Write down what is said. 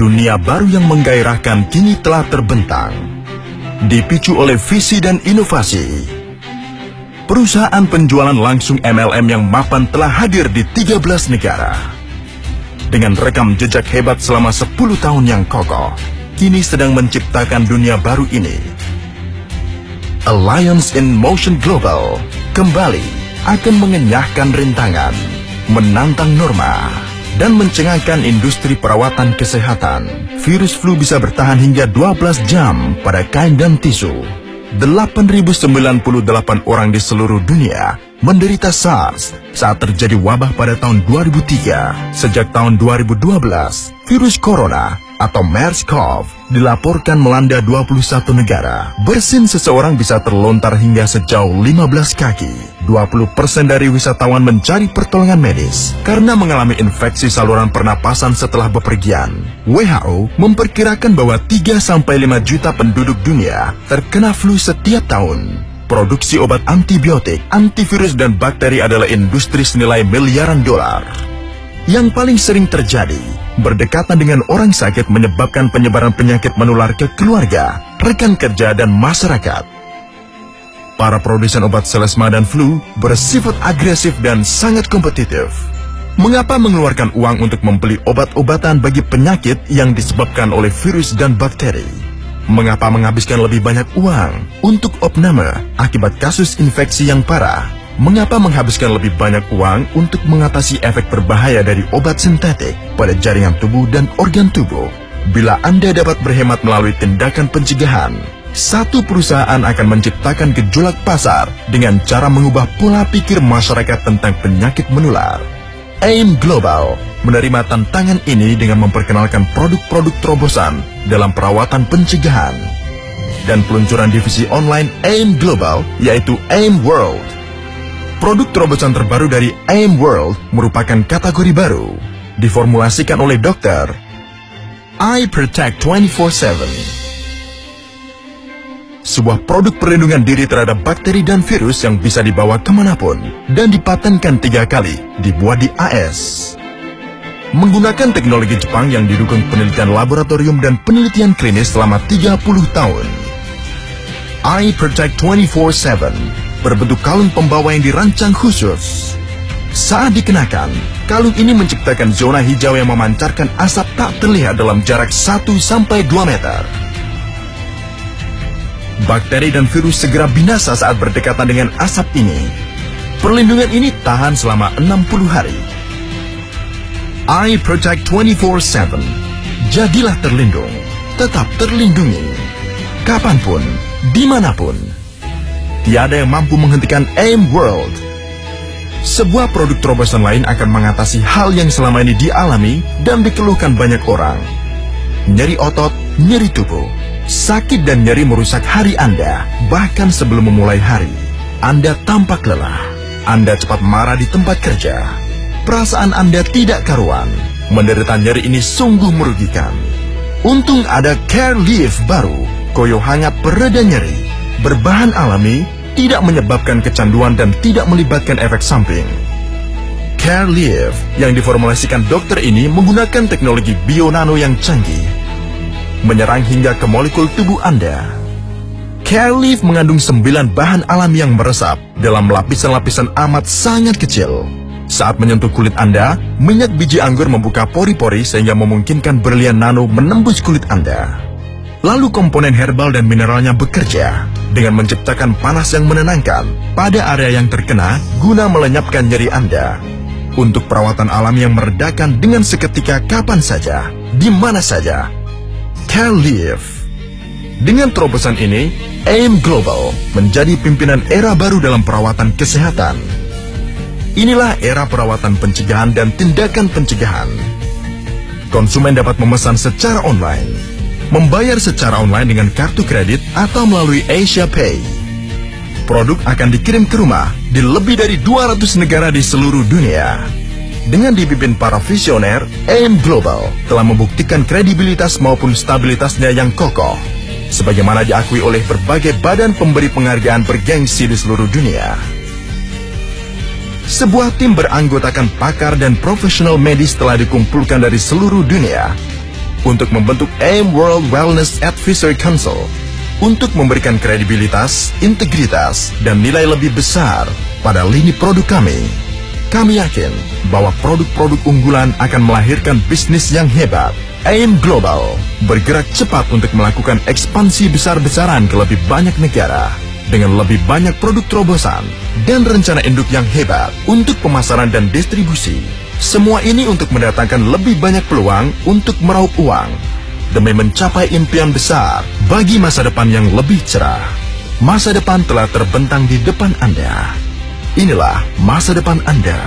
Dunia baru yang menggairahkan kini telah terbentang. Dipicu oleh visi dan inovasi, perusahaan penjualan langsung MLM yang mapan telah hadir di 13 negara. Dengan rekam jejak hebat selama 10 tahun yang kokoh, kini sedang menciptakan dunia baru ini. Alliance in Motion Global kembali akan mengenyahkan rintangan, menantang norma, dan mencengangkan industri perawatan kesehatan. Virus flu bisa bertahan hingga 12 jam pada kain dan tisu. 8.098 orang di seluruh dunia menderita SARS saat terjadi wabah pada tahun 2003. Sejak tahun 2012, virus corona atau MERS-CoV dilaporkan melanda 21 negara. Bersin seseorang bisa terlontar hingga sejauh 15 kaki. 20% dari wisatawan mencari pertolongan medis karena mengalami infeksi saluran pernapasan setelah bepergian. WHO memperkirakan bahwa 3-5 juta penduduk dunia terkena flu setiap tahun. Produksi obat antibiotik, antivirus, dan bakteri adalah industri senilai miliaran dolar. Yang paling sering terjadi, berdekatan dengan orang sakit menyebabkan penyebaran penyakit menular ke keluarga, rekan kerja, dan masyarakat. Para produsen obat selesma dan flu bersifat agresif dan sangat kompetitif. Mengapa mengeluarkan uang untuk membeli obat-obatan bagi penyakit yang disebabkan oleh virus dan bakteri? Mengapa menghabiskan lebih banyak uang untuk opname akibat kasus infeksi yang parah? Mengapa menghabiskan lebih banyak uang untuk mengatasi efek berbahaya dari obat sintetik pada jaringan tubuh dan organ tubuh? Bila Anda dapat berhemat melalui tindakan pencegahan, satu perusahaan akan menciptakan gejolak pasar dengan cara mengubah pola pikir masyarakat tentang penyakit menular. AIM Global menerima tantangan ini dengan memperkenalkan produk-produk terobosan dalam perawatan pencegahan dan peluncuran divisi online AIM Global, yaitu AIM World. Produk terobosan terbaru dari AIM World merupakan kategori baru, diformulasikan oleh dokter I Protect 24/7. Sebuah produk perlindungan diri terhadap bakteri dan virus yang bisa dibawa kemanapun dan dipatenkan 3 kali, dibuat di AS. Menggunakan teknologi Jepang yang didukung penelitian laboratorium dan penelitian klinis selama 30 tahun. I Protect 24/7 berbentuk kalung pembawa yang dirancang khusus. Saat dikenakan, kalung ini menciptakan zona hijau yang memancarkan asap tak terlihat dalam jarak 1-2 meter. Bakteri dan virus segera binasa saat berdekatan dengan asap ini. Perlindungan ini tahan selama 60 hari. I Protect 24/7. Jadilah terlindung, tetap terlindungi. Kapanpun, dimanapun. Tiada yang mampu menghentikan AIM World. Sebuah produk terobosan lain akan mengatasi hal yang selama ini dialami dan dikeluhkan banyak orang. Nyeri otot, nyeri tubuh, sakit dan nyeri merusak hari Anda. Bahkan sebelum memulai hari, Anda tampak lelah. Anda cepat marah di tempat kerja. Perasaan Anda tidak karuan. Menderita nyeri ini sungguh merugikan. Untung ada Care Leave baru, koyo hangat pereda nyeri. Berbahan alami, tidak menyebabkan kecanduan dan tidak melibatkan efek samping. Care Leave yang diformulasikan dokter ini menggunakan teknologi bio-nano yang canggih, menyerang hingga ke molekul tubuh Anda. Care Leave mengandung 9 bahan alami yang meresap dalam lapisan-lapisan amat sangat kecil. Saat menyentuh kulit Anda, minyak biji anggur membuka pori-pori sehingga memungkinkan berlian nano menembus kulit Anda. Lalu komponen herbal dan mineralnya bekerja dengan menciptakan panas yang menenangkan pada area yang terkena guna melenyapkan nyeri Anda. Untuk perawatan alami yang meredakan dengan seketika kapan saja, di mana saja. Care Leave. Dengan terobosan ini, AIM Global menjadi pimpinan era baru dalam perawatan kesehatan. Inilah era perawatan pencegahan dan tindakan pencegahan. Konsumen dapat memesan secara online, membayar secara online dengan kartu kredit atau melalui Asia Pay. Produk akan dikirim ke rumah di lebih dari 200 negara di seluruh dunia. Dengan dipimpin para visioner, AIM Global telah membuktikan kredibilitas maupun stabilitasnya yang kokoh, sebagaimana diakui oleh berbagai badan pemberi penghargaan bergengsi di seluruh dunia. Sebuah tim beranggotakan pakar dan profesional medis telah dikumpulkan dari seluruh dunia. untuk membentuk AIM World Wellness Advisory Council untuk memberikan kredibilitas, integritas, dan nilai lebih besar pada lini produk kami. Kami yakin bahwa produk-produk unggulan akan melahirkan bisnis yang hebat. AIM Global bergerak cepat untuk melakukan ekspansi besar-besaran ke lebih banyak negara dengan lebih banyak produk terobosan dan rencana induk yang hebat untuk pemasaran dan distribusi. Semua ini untuk mendatangkan lebih banyak peluang untuk meraup uang demi mencapai impian besar bagi masa depan yang lebih cerah. Masa depan telah terbentang di depan Anda. Inilah masa depan Anda.